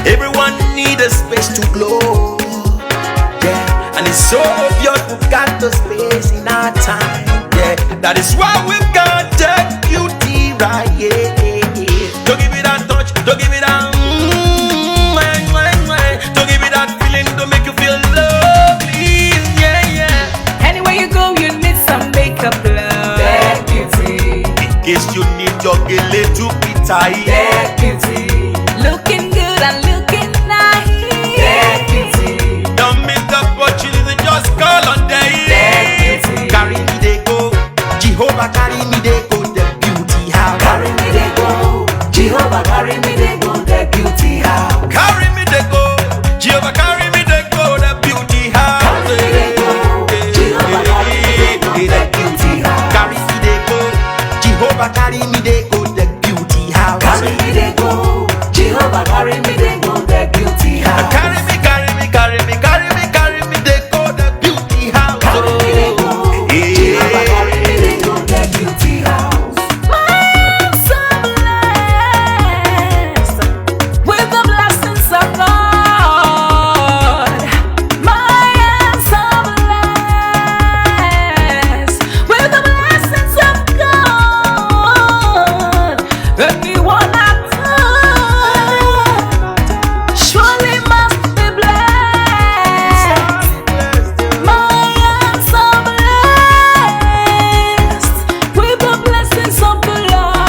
Everyone need a space to glow. Yeah, and it's so obvious we've got the space in our time. Yeah, that is why we've got the beauty right. Yeah, don't give it that touch, don't give it that. Don't give it that feeling to make you feel lovely. Yeah, yeah. Anywhere you go, you need some makeup, love. That beauty. In case you need your gele to be tight. That beauty. Looking good and looking nice. That beauty. Don't miss the opportunity, just call on day. That beauty. Carry me they go, Jehovah carry me they go, the beauty house. Carry me they go, Jehovah carry me they go, the beauty house. Carry me they go, Jehovah carry me they go, the beauty house. Carry me they go, Jehovah carry me they go, the beauty house. Carry me they go, Jehovah carry me they go, the beauty house. Carry me they go, Jehovah carry me they go, the beauty house. Carry me, carry me, carry me, carry me, carry me they go, the beauty house. Carry me they go, Jehovah carry me they go, the beauty house. I'm so blessed with the blessings of God. I'm so blessed with the blessings of God. Anyone I touch surely must be blessed. I am so blessed with the blessings of the Lord.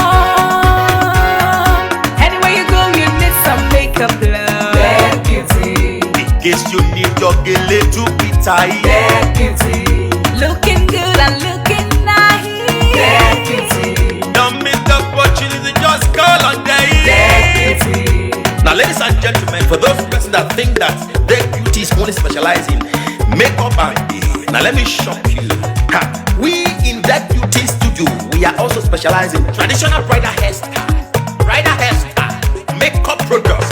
Anywhere you go, you need some makeup, love. That beauty. In case you need your gele to be tight. That beauty. Looking good and looking nice. That beauty. Don't miss the opportunity, just call on day. That beauty. Now, ladies and gentlemen, for those persons that think that their beauty is only specialized in makeup and now let me shock you. Ha. We in that beauty studio, we are also specialized in traditional bridal hairstyle, makeup products.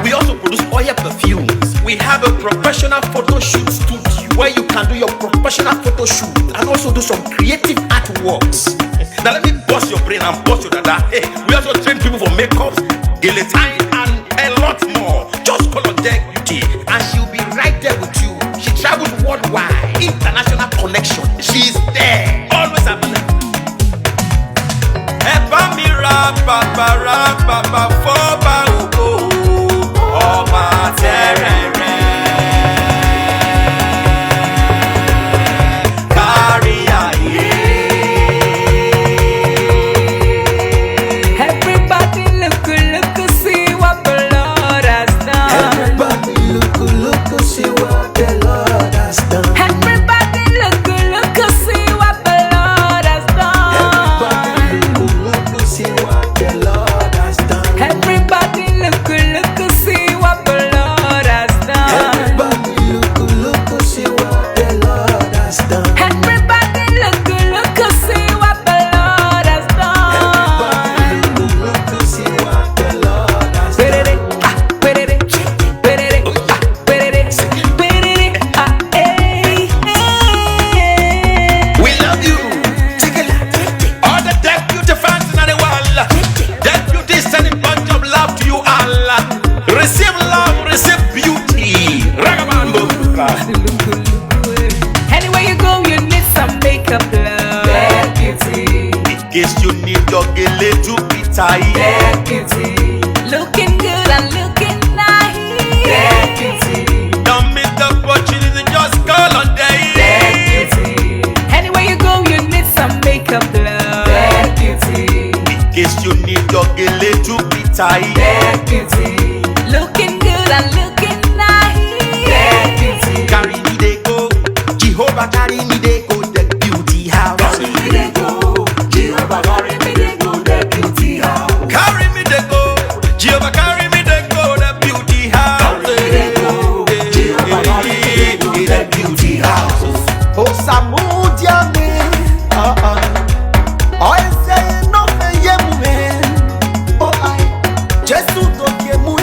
We also produce oil perfumes. We have a professional photo shoot studio where you can do your professional photo shoot and also do some creative artworks. Now let me bust your brain and bust your dada. Hey, we also train people for makeups, gele time, and a lot more. Just call on Deck Beauty and she'll be right there with you. She travels worldwide, international connection. She's there, always available. Eba mi ra baba for ba ogo, ọba terere. Kárí ayé. Everybody look, see what the Lord has done. Everybody look, see what the Lord has done. Everybody look, see what the Lord has done. Everybody look, see what the Lord has done. Everybody look, see what the Lord has done. Everybody look, see what the Lord has done. Everybody look, see what the Lord has done. Everybody look, see what the Lord has done. We love you. All the Deck Beauty fans in the world. Deck Beauty is sending bunch of love to you all. Receive love, receive beauty. Ragabambo. Anywhere you go, you need some makeup, love. That beauty. In case you need your gele to be tight. That beauty. Looking good and looking nice. That beauty. Don't miss the opportunity, just call on day. That beauty. Anywhere you go, you need some makeup, love. That beauty. In case you need your gele to be tight. That beauty. Looking good and looking nice. That beauty. Carry me they go, Jehovah carry me they go, the beauty house. Carry me they go, Jehovah carry me they go, the beauty house. Carry me they go, Jehovah carry me they go, the beauty house. Carry me they go, Jehovah carry me they go, the beauty house. Oh Samudia me, I say no me ye mu. Oh I, Jesus do ke mu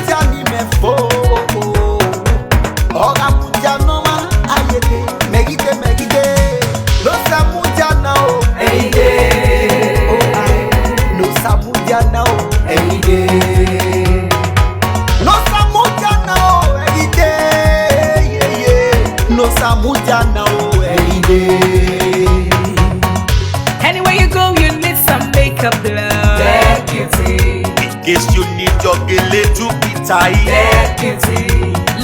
Diana, oh, hey. Anywhere you go, you need some makeup, love. Deputy. In case you need your gele to be tight. Deputy.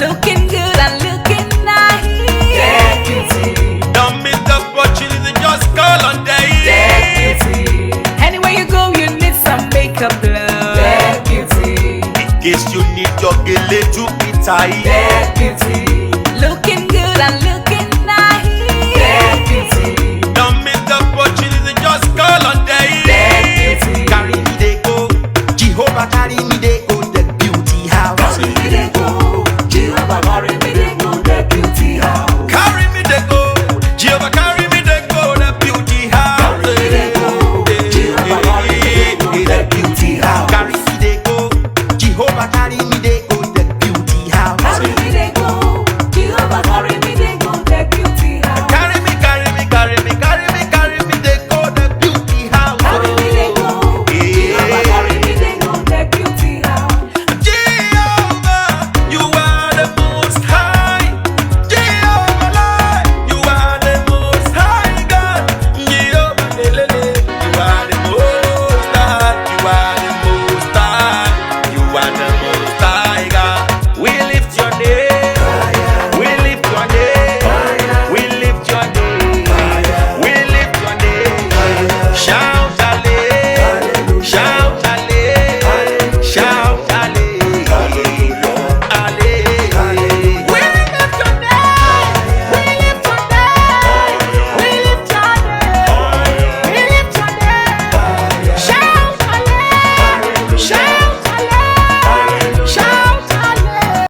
Looking good and looking nice. Deputy. Don't miss the opportunity, just call on day. Deputy. Anywhere you go, you need some makeup, love. Deputy. In case you need your gele to be tight. Deputy. Looking good and